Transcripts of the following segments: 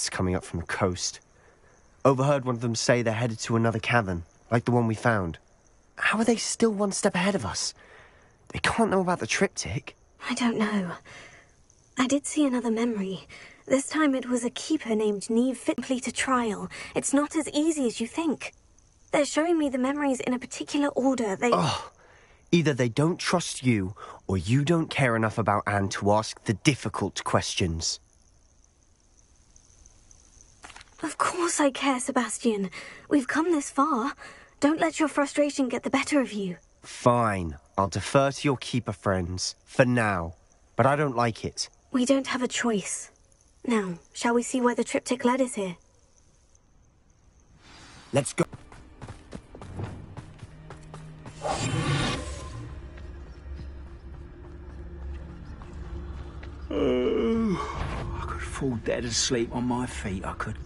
lights coming up from the coast. Overheard one of them say they're headed to another cavern, like the one we found. How are they still one step ahead of us? They can't know about the triptych. I don't know. I did see another memory. This time it was a keeper named Neve fit to complete a trial. It's not as easy as you think. They're showing me the memories in a particular order. Either they don't trust you, or you don't care enough about Anne to ask the difficult questions. Of course I care, Sebastian. We've come this far. Don't let your frustration get the better of you. Fine. I'll defer to your keeper friends, for now. But I don't like it. We don't have a choice. Now, shall we see where the triptych led us here? Let's go. I could fall dead asleep on my feet, I could.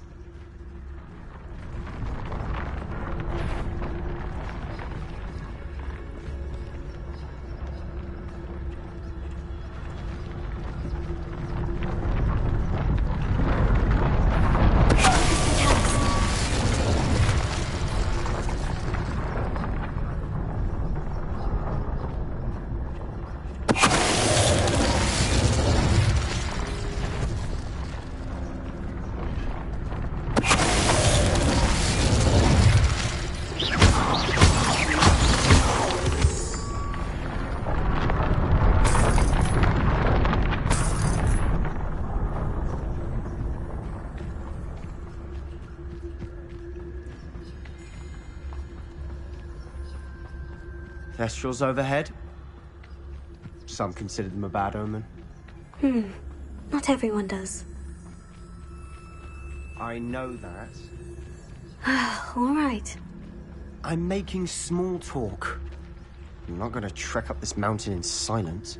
Thestrals overhead. Some consider them a bad omen. Not everyone does. I know that. All right. I'm making small talk. I'm not going to trek up this mountain in silence.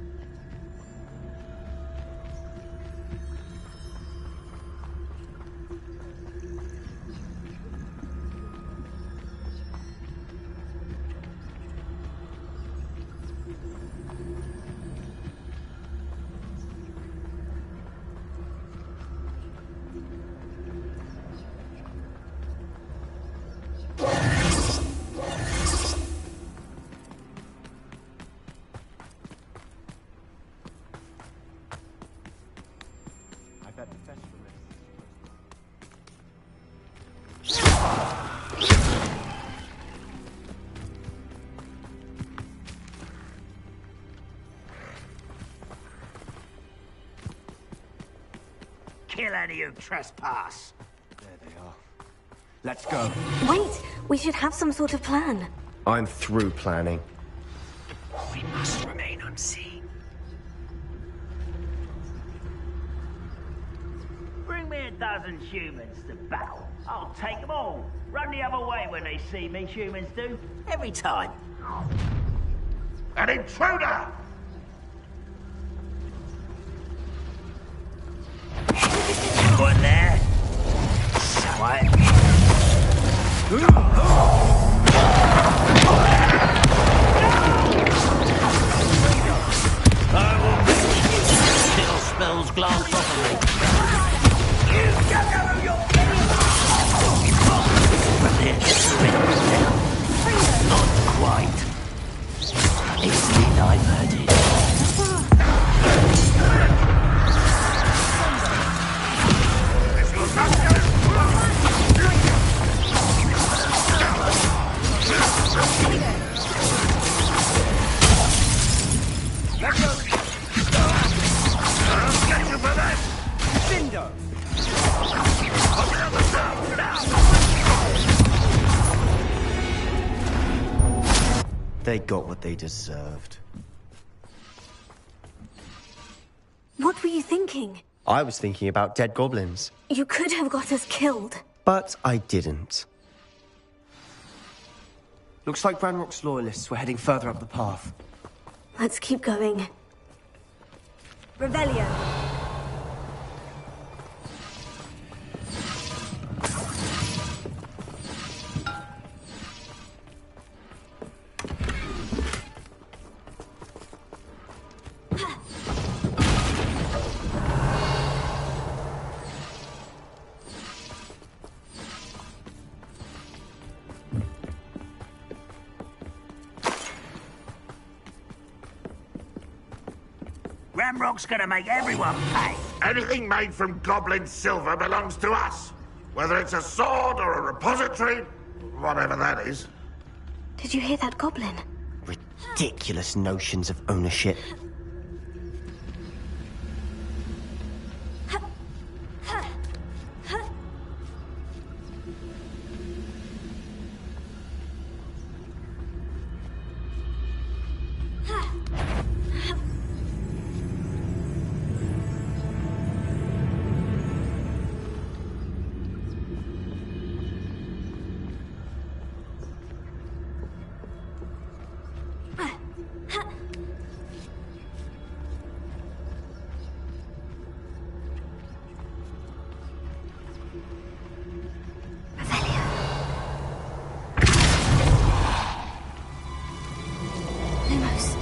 Kill any who trespass. There they are. Let's go. Wait, we should have some sort of plan. I'm through planning. We must remain unseen. Bring me 12 humans to battle. I'll take them all. Run the other way when they see me, humans do. Every time. An intruder! Go in there. Show it. Little spells glance off of me. You get out of your Not quite. It's me diverted. They got what they deserved. What were you thinking? I was thinking about dead goblins. You could have got us killed. But I didn't. Looks like Ranrock's loyalists were heading further up the path. Let's keep going. Revelio. Ramrock's gonna make everyone pay. Anything made from goblin silver belongs to us. Whether it's a sword or a repository, whatever that is. Did you hear that goblin? Ridiculous notions of ownership.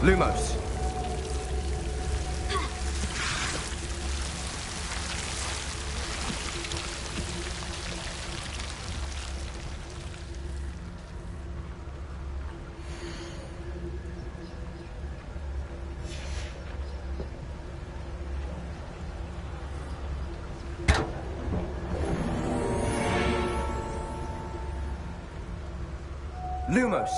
Lumos. Lumos.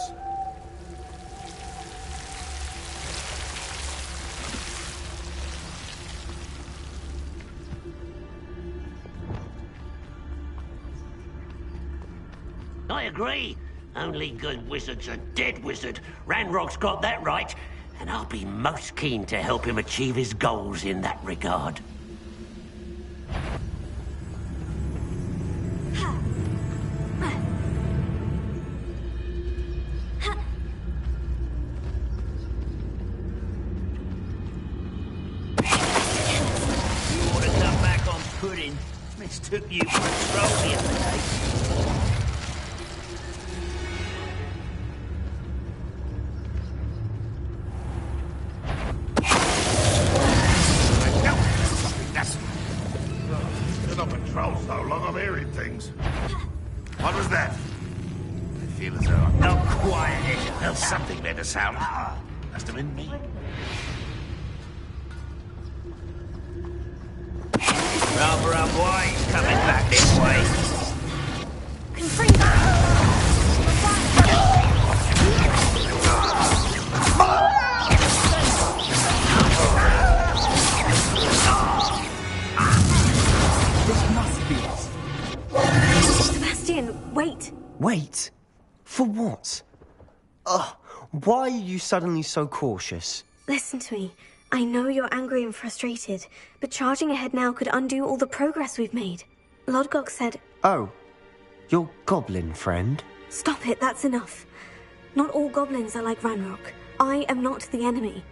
I agree. Only good wizard's a dead wizard. Ranrock's got that right, and I'll be most keen to help him achieve his goals in that regard. You ought to come back on pudding. Mistook you for a troll the other day. Been on patrol so long, I'm hearing things. What was that? I feel as though I'm Not quiet. There's something there to sound. Must have been me. Rather unwise coming back this way. This must be it. Sebastian, wait. Wait? For what? Ugh, why are you suddenly so cautious? Listen to me. I know you're angry and frustrated, but charging ahead now could undo all the progress we've made. Lodgok said... Oh, your goblin friend? Stop it, that's enough. Not all goblins are like Ranrock. I am not the enemy.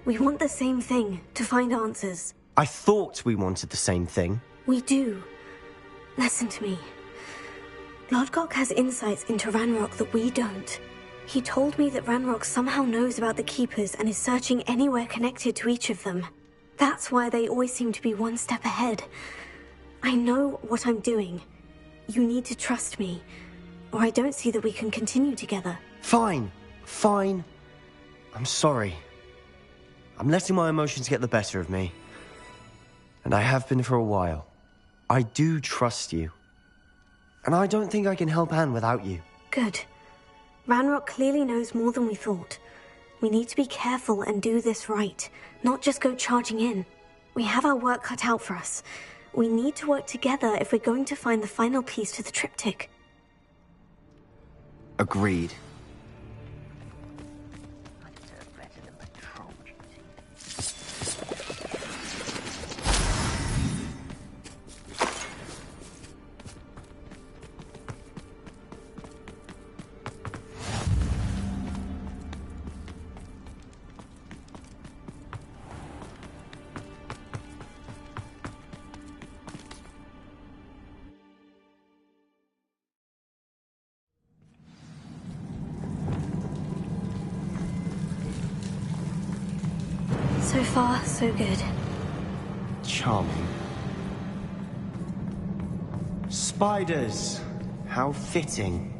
We want the same thing, to find answers. I thought we wanted the same thing. We do. Listen to me. Lodgok has insights into Ranrock that we don't. He told me that Ranrock somehow knows about the Keepers and is searching anywhere connected to each of them. That's why they always seem to be one step ahead. I know what I'm doing. You need to trust me, or I don't see that we can continue together. Fine. I'm sorry. I'm letting my emotions get the better of me. And I have been for a while. I do trust you. And I don't think I can help Anne without you. Good. Ranrock clearly knows more than we thought. We need to be careful and do this right, not just go charging in. We have our work cut out for us. We need to work together if we're going to find the final piece to the triptych. Agreed. So far, so good. Charming. Spiders. How fitting.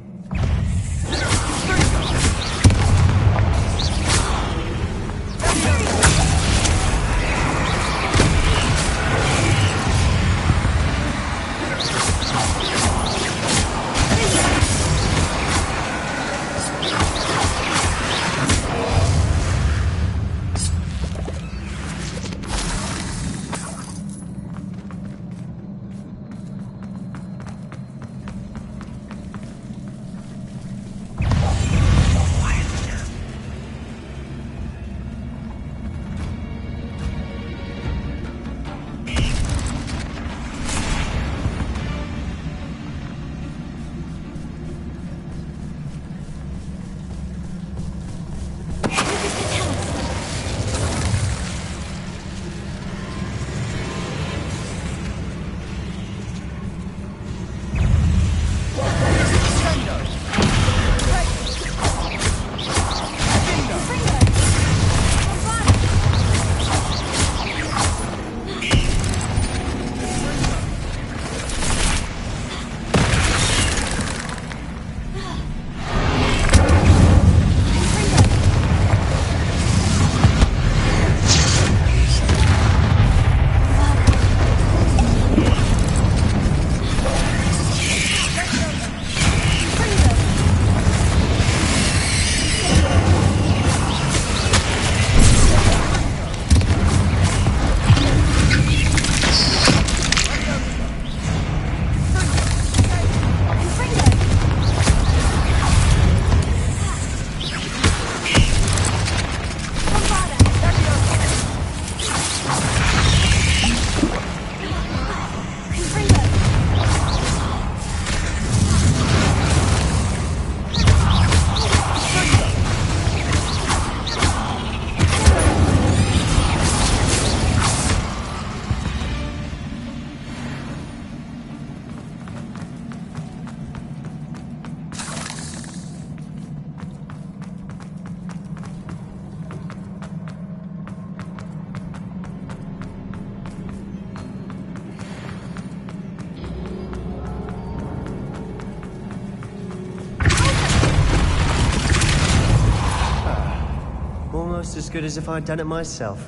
Almost as good as if I'd done it myself.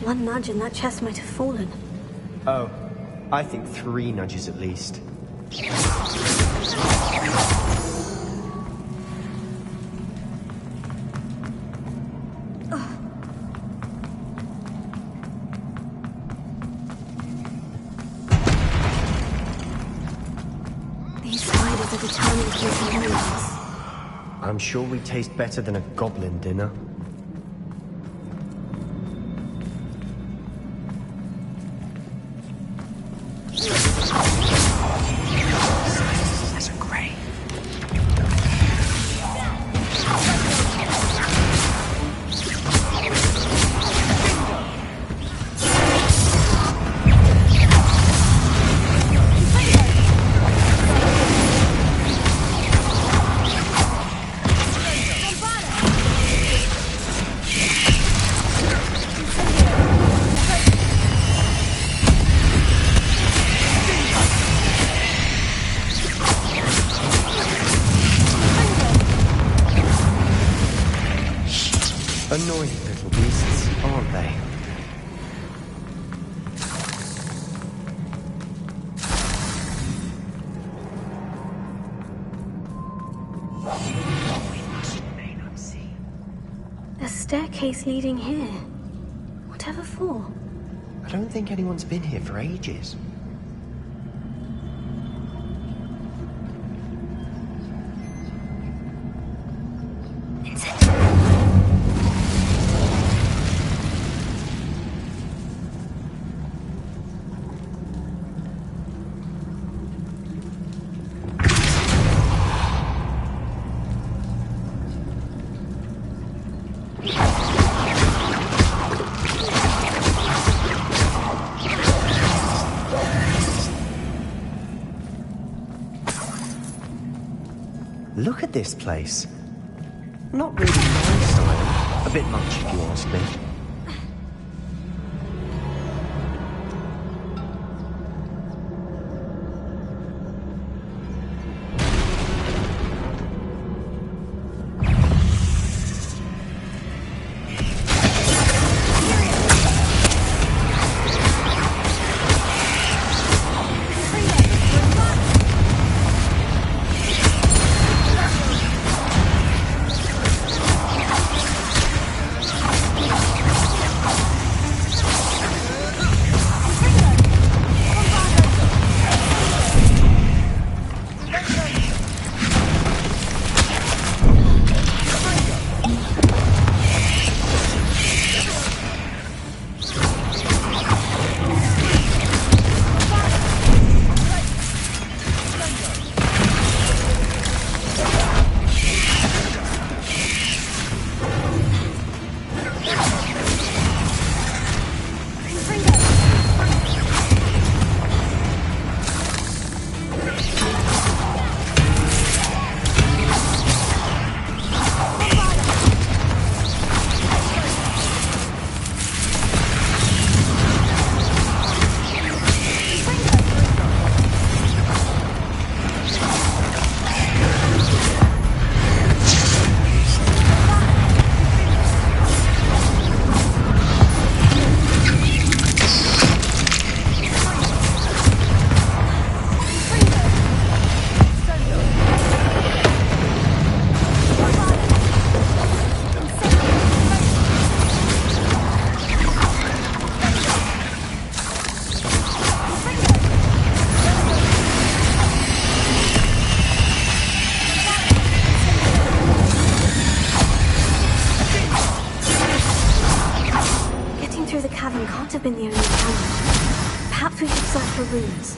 One nudge and that chest might have fallen. Oh, I think 3 nudges at least. These spiders are determined to make enemies. I'm sure we taste better than a goblin dinner. Annoying little beasts, aren't they? A staircase leading here. Whatever for? I don't think anyone's been here for ages. Look at this place. Not really my style. A bit much, if you ask me. Can't have been the only challenge. Perhaps we should search for runes.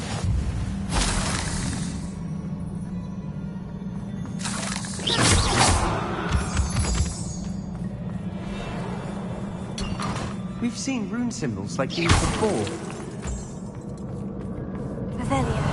We've seen rune symbols like these before. Revelio.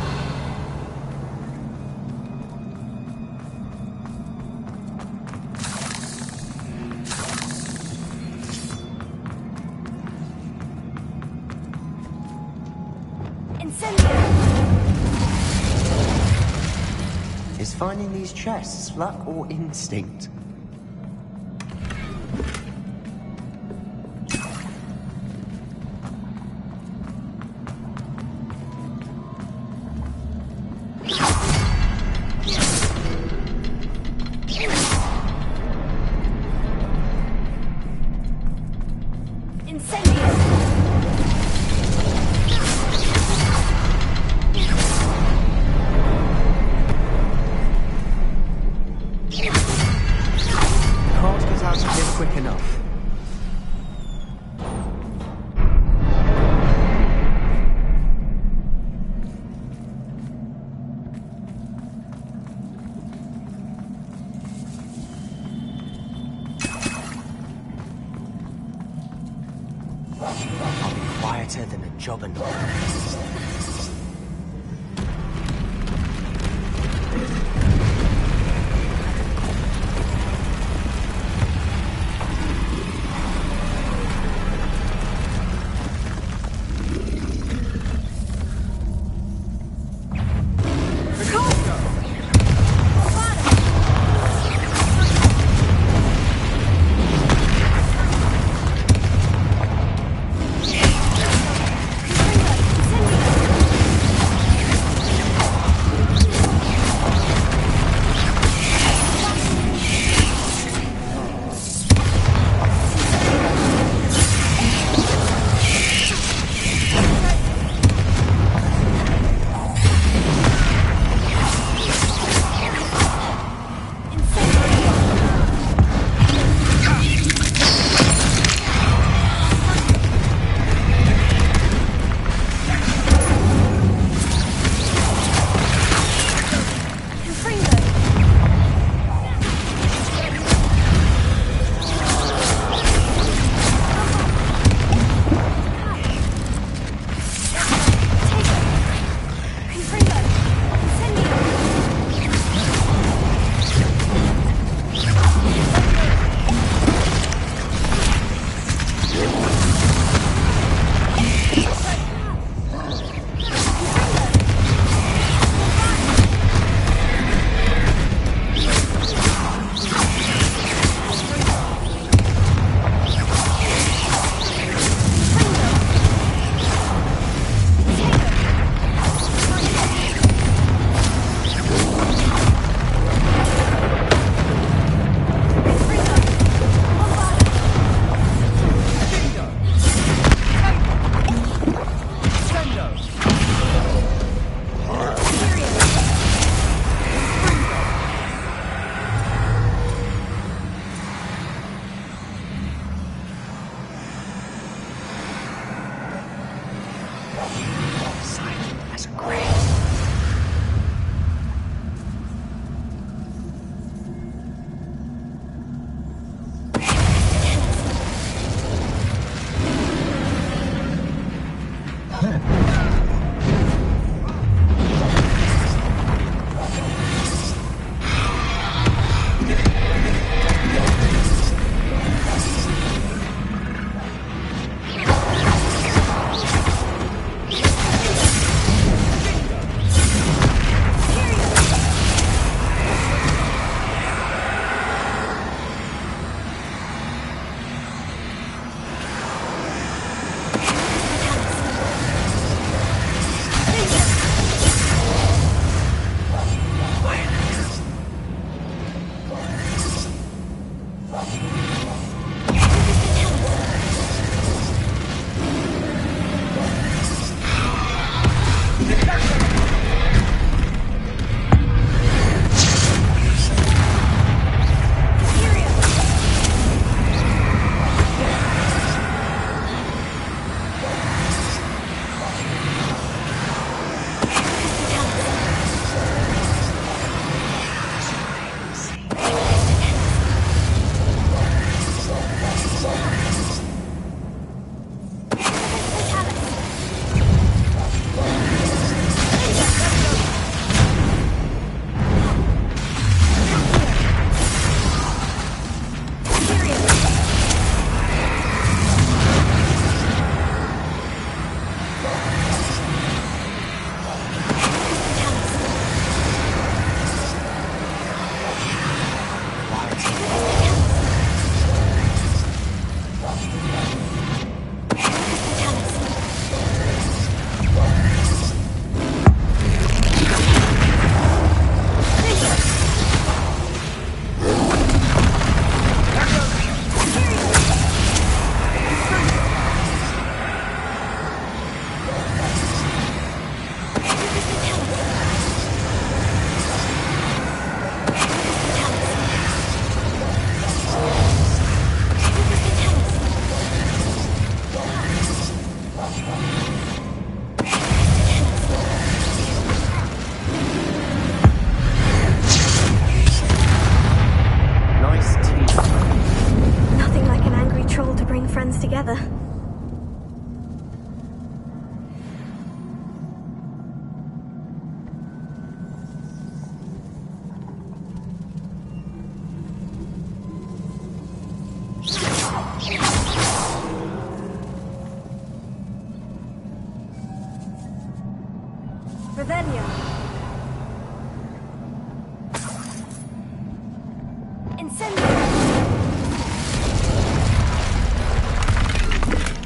finding these chests, luck or instinct? Quieter than a jobberknocker. Send me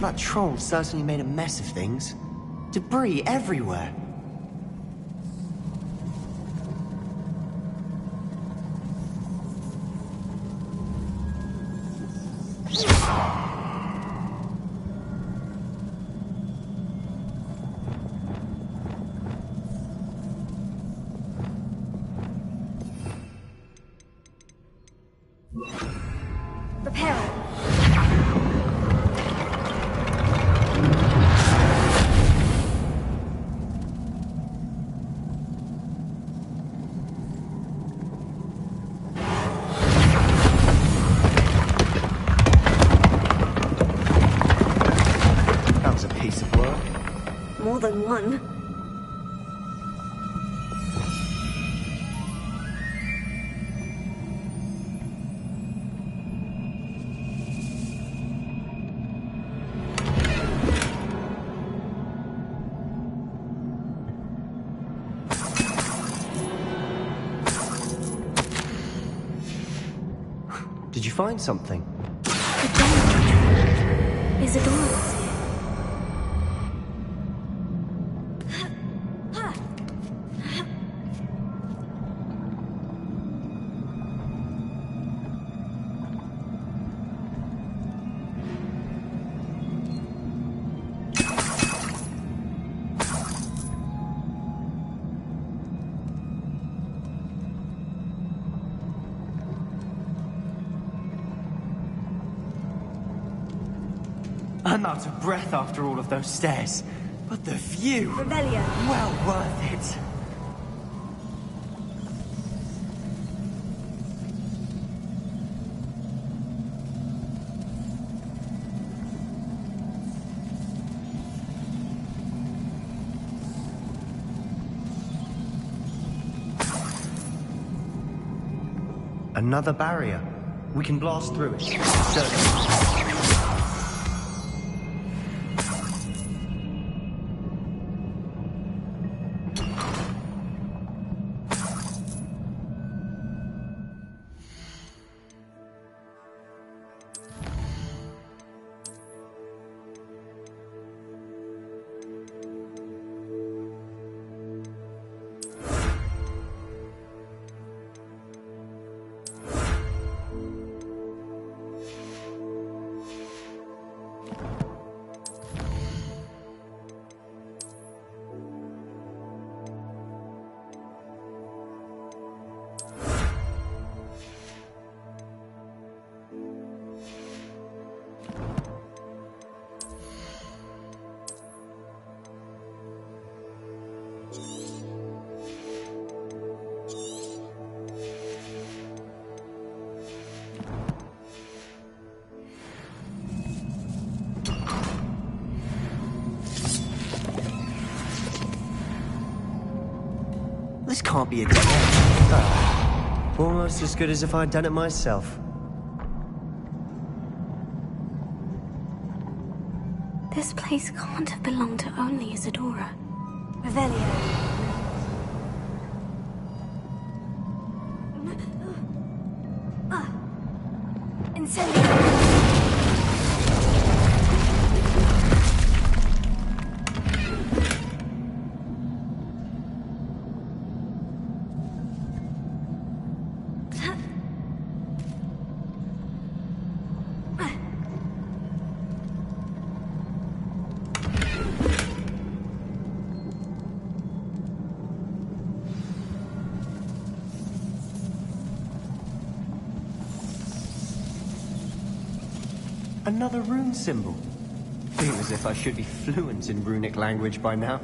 That troll certainly made a mess of things. Debris everywhere. More than one. Did you find something? Isadora's here. I'm out of breath after all of those stairs. But the view... Rebellion. Well worth it. Another barrier. We can blast through it. Certainly. This can't be a dead end. Almost as good as if I'd done it myself. This place can't have belonged to only Isadora. Revelio. Another rune symbol. Feel as if I should be fluent in runic language by now.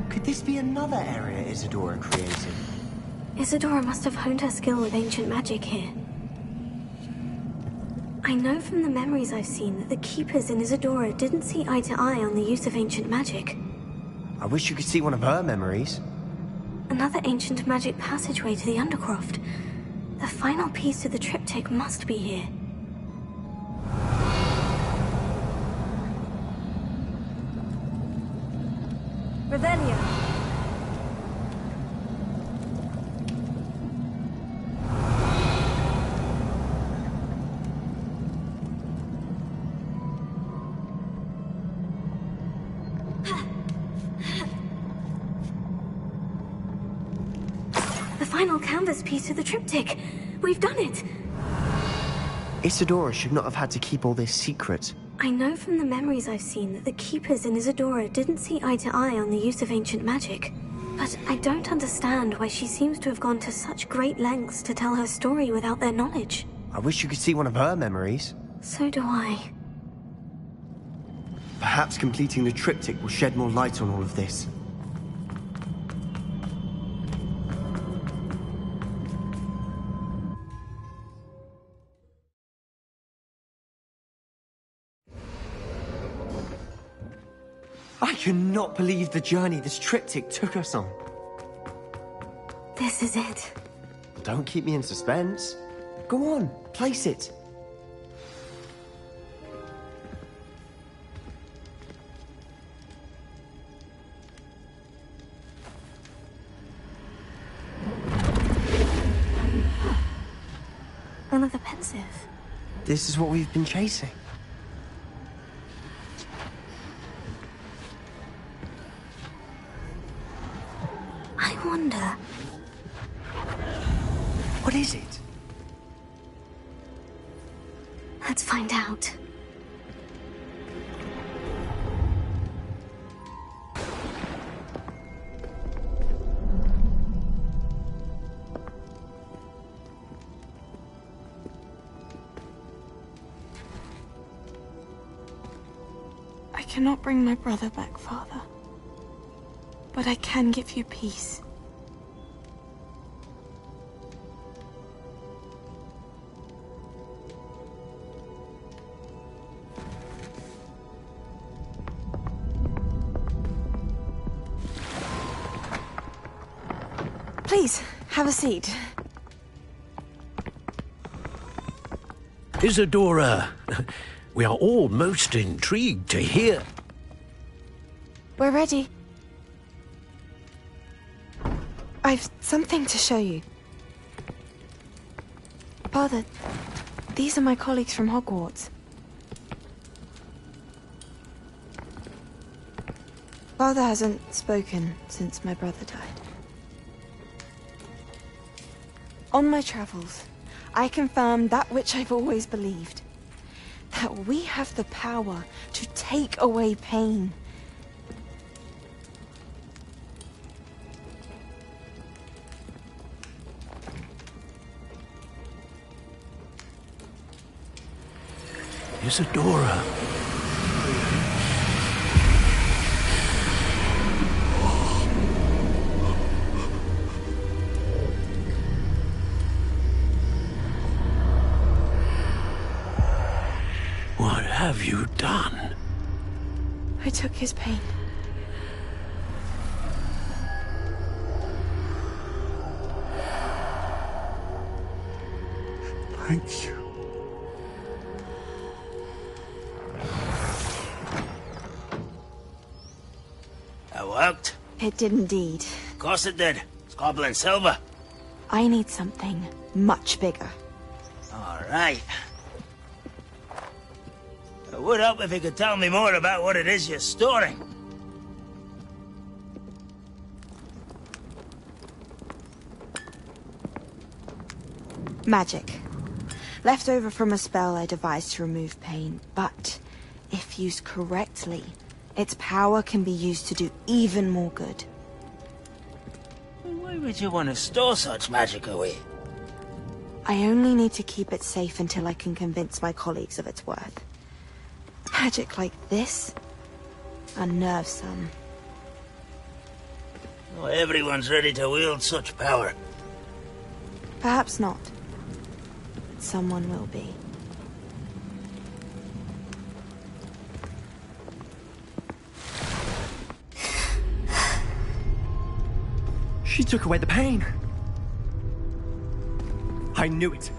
Could this be another area Isadora created? Isadora must have honed her skill with ancient magic here. I know from the memories I've seen that the Keepers in Isadora didn't see eye to eye on the use of ancient magic. I wish you could see one of her memories. Another ancient magic passageway to the Undercroft. The final piece to the triptych must be here. Revelio. The final canvas piece to the triptych. We've done it. Isadora should not have had to keep all this secret. I know from the memories I've seen that the Keepers in Isadora didn't see eye to eye on the use of ancient magic. But I don't understand why she seems to have gone to such great lengths to tell her story without their knowledge. I wish you could see one of her memories. So do I. Perhaps completing the triptych will shed more light on all of this. I cannot believe the journey this triptych took us on. This is it. Don't keep me in suspense. Go on, place it. Another pensive. This is what we've been chasing. I wonder... What is it? Let's find out. I cannot bring my brother back, Father. But I can give you peace. Please, have a seat. Isadora, we are all most intrigued to hear. We're ready. I've something to show you. Father, these are my colleagues from Hogwarts. Father hasn't spoken since my brother died. On my travels, I confirmed that which I've always believed. That we have the power to take away pain. Isadora. What have you done? I took his pain. Thank you. That worked? It did indeed. Of course it did. It's goblin silver. I need something much bigger. All right. It would help if you could tell me more about what it is you're storing. Magic. Left over from a spell I devised to remove pain, but if used correctly, its power can be used to do even more good. Why would you want to store such magic away? I only need to keep it safe until I can convince my colleagues of its worth. Magic like this unnerves some. Not everyone's ready to wield such power. Perhaps not. Someone will be. She took away the pain. I knew it.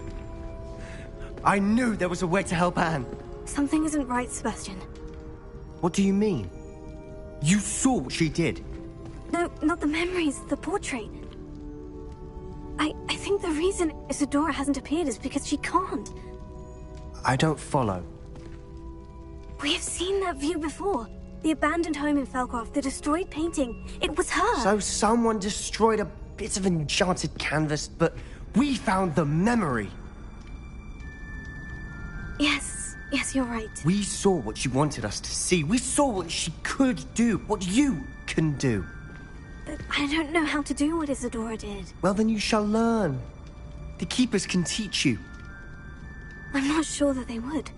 I knew there was a way to help Anne. Something isn't right, Sebastian. What do you mean? You saw what she did. No, not the memories, the portrait. I think the reason Isadora hasn't appeared is because she can't. I don't follow. We have seen that view before. The abandoned home in Felcroft, the destroyed painting. It was her. So someone destroyed a bit of enchanted canvas, but we found the memory. Yes, you're right. We saw what she wanted us to see. We saw what she could do, what you can do. But I don't know how to do what Isadora did. Well, then you shall learn. The Keepers can teach you. I'm not sure that they would.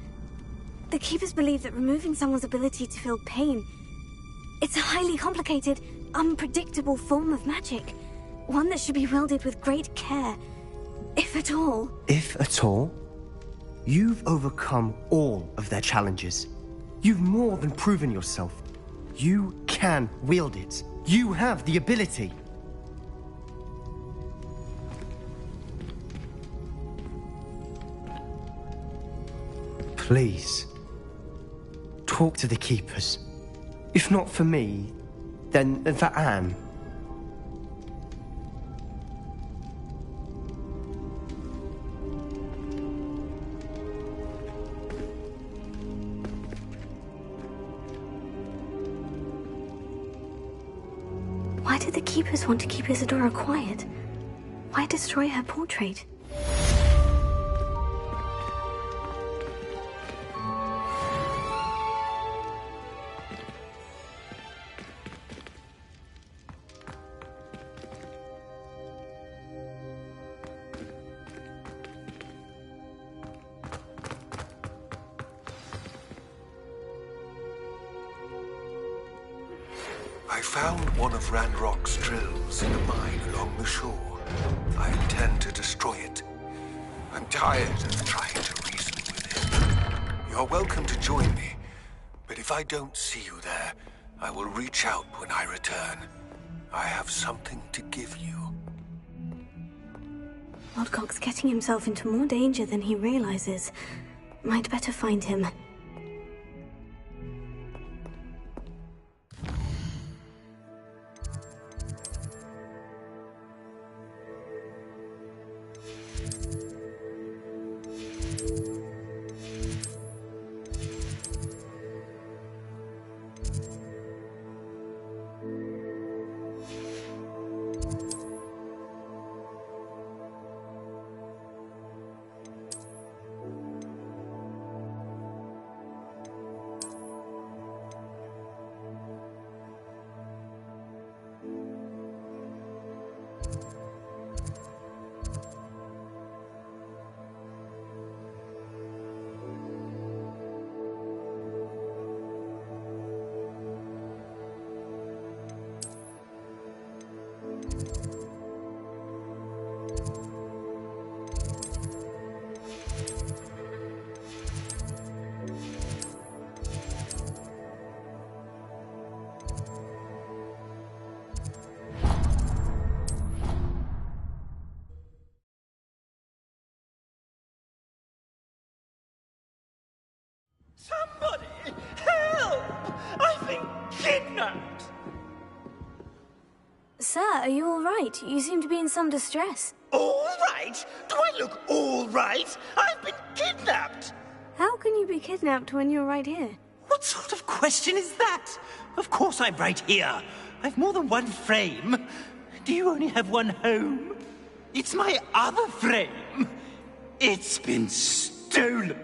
The Keepers believe that removing someone's ability to feel pain, it's a highly complicated, unpredictable form of magic. One that should be wielded with great care, if at all. If at all? You've overcome all of their challenges. You've more than proven yourself. You can wield it. You have the ability. Please, talk to the Keepers. If not for me, then for Anne. Why did the Keepers want to keep Isadora quiet? Why destroy her portrait? I found one of Ranrock's drills in a mine along the shore. I intend to destroy it. I'm tired of trying to reason with it. You're welcome to join me, but if I don't see you there, I will reach out when I return. I have something to give you. Lodgok's getting himself into more danger than he realizes. Might better find him. Somebody! Help! I've been kidnapped! Sir, are you all right? You seem to be in some distress. All right? Do I look all right? I've been kidnapped! How can you be kidnapped when you're right here? What sort of question is that? Of course I'm right here. I've more than one frame. Do you only have one home? It's my other frame. It's been stolen.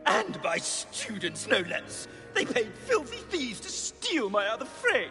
And by students, no less. They paid filthy thieves to steal my other frame.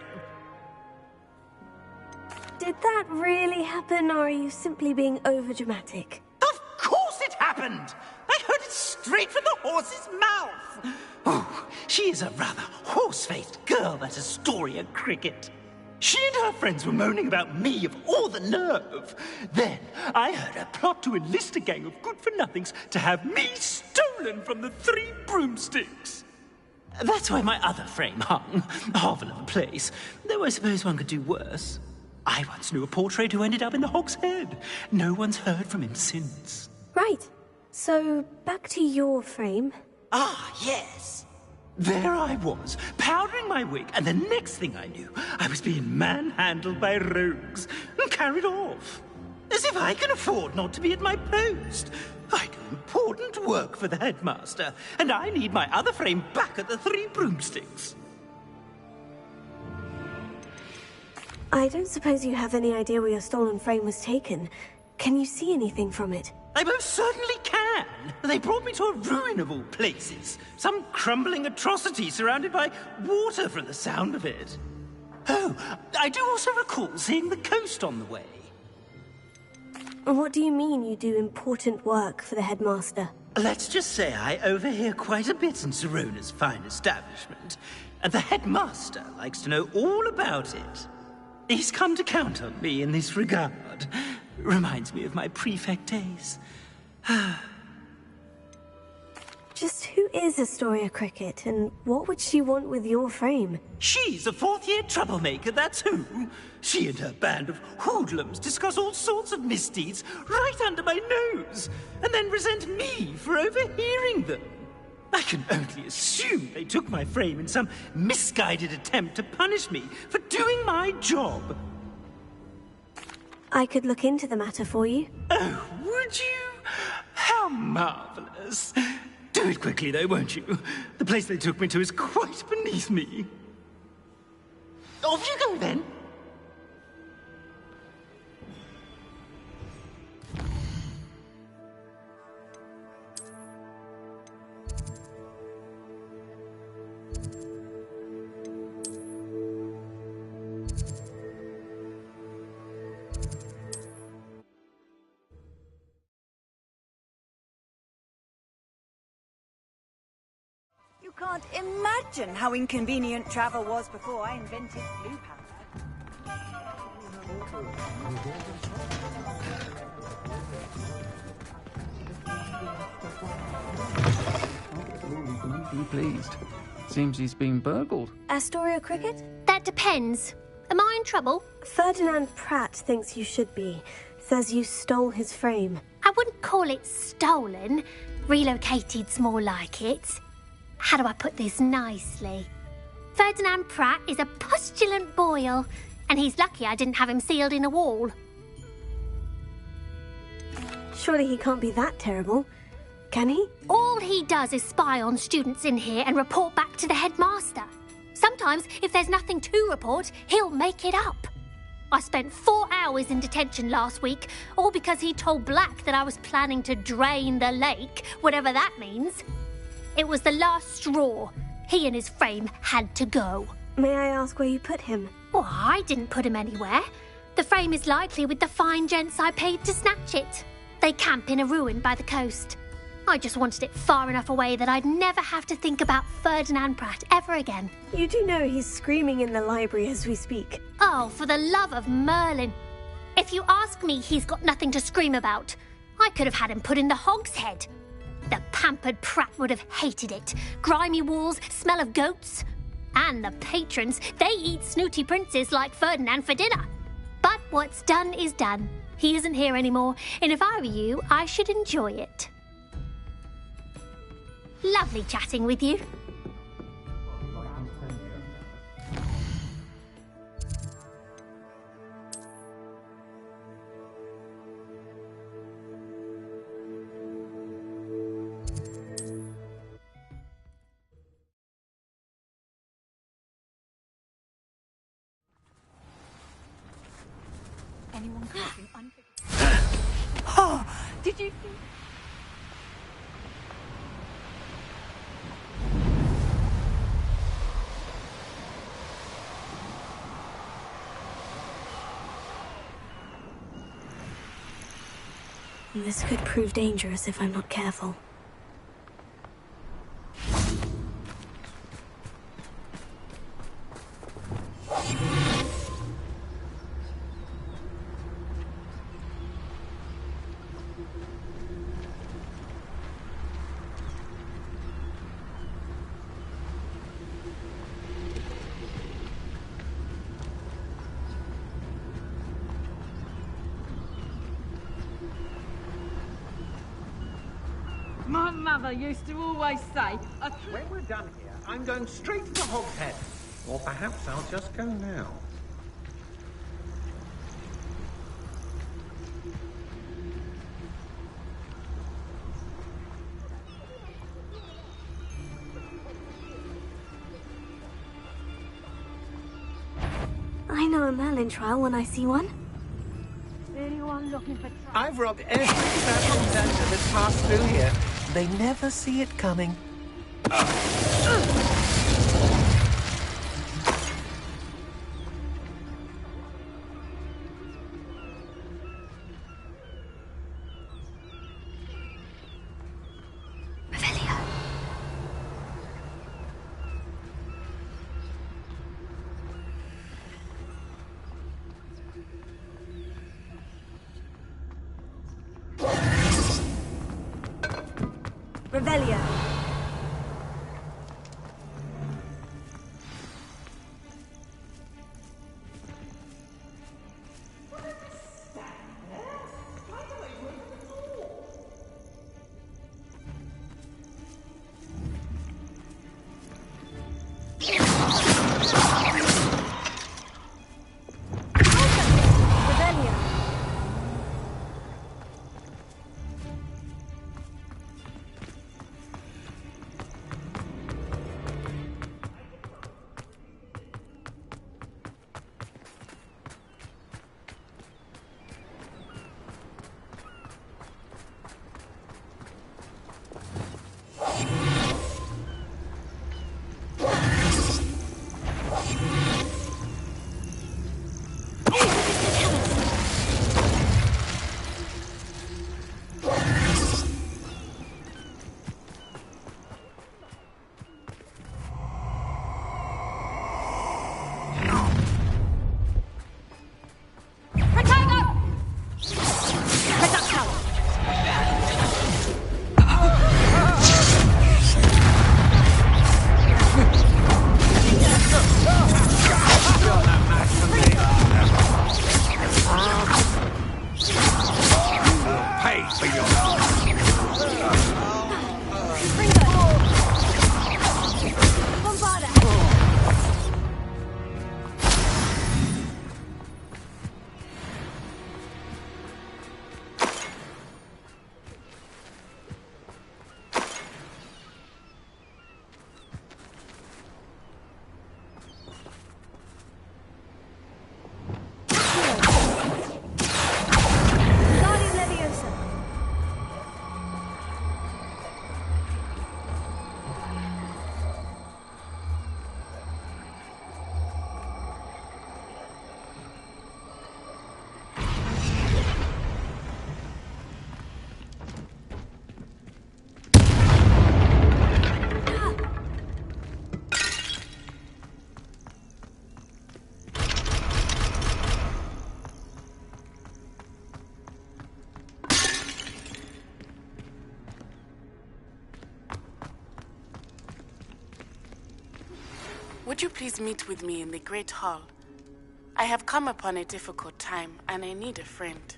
Did that really happen, or are you simply being overdramatic? Of course it happened! I heard it straight from the horse's mouth! Oh, she is a rather horse-faced girl, that Astoria Cricket. She and her friends were moaning about me of all the nerve. Then I heard her plot to enlist a gang of good-for-nothings to have me stolen from the 3 broomsticks. That's why my other frame hung. Hovel of a place, though I suppose one could do worse. I once knew a portrait who ended up in the Hog's Head. No one's heard from him since. Right. So, back to your frame. Ah, yes. There I was, powdering my wig, and the next thing I knew, I was being manhandled by rogues and carried off. As if I can afford not to be at my post. I do important work for the headmaster, and I need my other frame back at the Three Broomsticks. I don't suppose you have any idea where your stolen frame was taken. Can you see anything from it? I most certainly can. They brought me to a ruin of all places. Some crumbling atrocity surrounded by water from the sound of it. Oh, I do also recall seeing the coast on the way. What do you mean you do important work for the headmaster? Let's just say I overhear quite a bit in Sirona's fine establishment, and the headmaster likes to know all about it. He's come to count on me in this regard. Reminds me of my prefect days. Just who is Astoria Cricket, and what would she want with your frame? She's a fourth-year troublemaker, that's who. She and her band of hoodlums discuss all sorts of misdeeds right under my nose, and then resent me for overhearing them. I can only assume they took my frame in some misguided attempt to punish me for doing my job. I could look into the matter for you. Oh, would you? How marvelous. Do it quickly, though, won't you? The place they took me to is quite beneath me. Off you go, then. You can't imagine how inconvenient travel was before I invented blue powder. Be pleased. Seems he's been burgled. Astoria Cricket? That depends. Am I in trouble? Ferdinand Pratt thinks you should be. Says you stole his frame. I wouldn't call it stolen. Relocated's more like it. How do I put this nicely? Ferdinand Pratt is a postulant boil, and he's lucky I didn't have him sealed in a wall. Surely he can't be that terrible, can he? All he does is spy on students in here and report back to the headmaster. Sometimes, if there's nothing to report, he'll make it up. I spent 4 hours in detention last week, all because he told Black that I was planning to drain the lake, whatever that means. It was the last straw. He and his frame had to go. May I ask where you put him? Well, I didn't put him anywhere. The frame is likely with the fine gents I paid to snatch it. They camp in a ruin by the coast. I just wanted it far enough away that I'd never have to think about Ferdinand Pratt ever again. You do know he's screaming in the library as we speak. Oh, for the love of Merlin. If you ask me, he's got nothing to scream about. I could have had him put in the Hog's Head. The pampered Pratt would have hated it. Grimy walls, smell of goats. And the patrons, they eat snooty princes like Ferdinand for dinner. But what's done is done. He isn't here anymore, and if I were you, I should enjoy it. Lovely chatting with you. Anyone causing unforgivable... Oh, did you... This could prove dangerous if I'm not careful. mother used to always say. When we're done here, I'm going straight to the Hogshead. Or perhaps I'll just go now. I know a Merlin trial when I see one. Anyone looking for trouble? I've robbed every battle dungeon that's passed through here. They never see it coming. Revelio. Would you please meet with me in the Great Hall? I have come upon a difficult time, and I need a friend.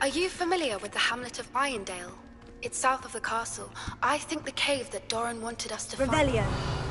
Are you familiar with the hamlet of Irondale? It's south of the castle. I think the cave that Doran wanted us to Revelio. find.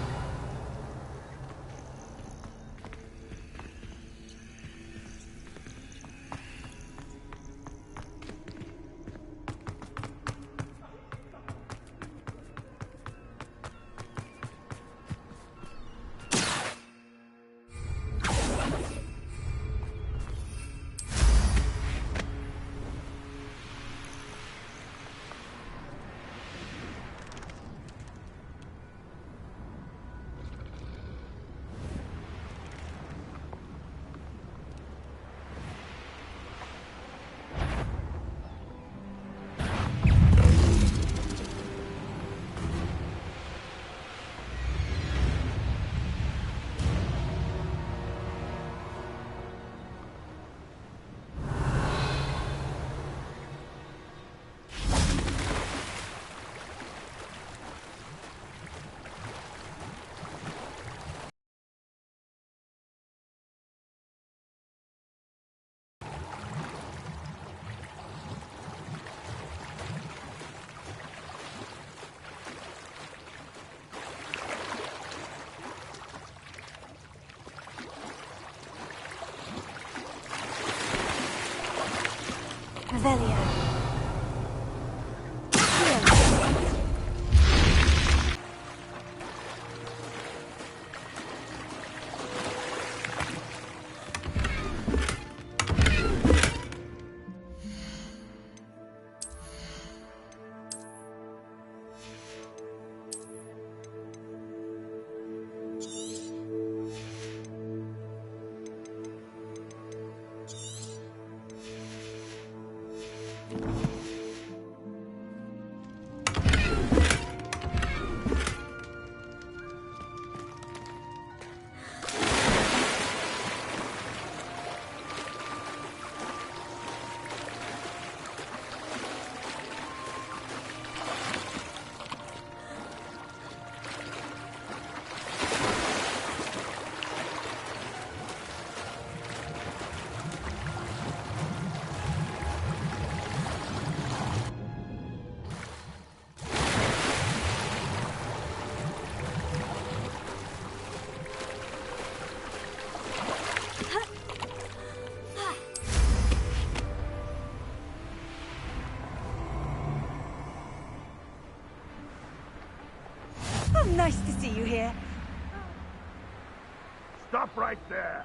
Nice to see you here. Stop right there.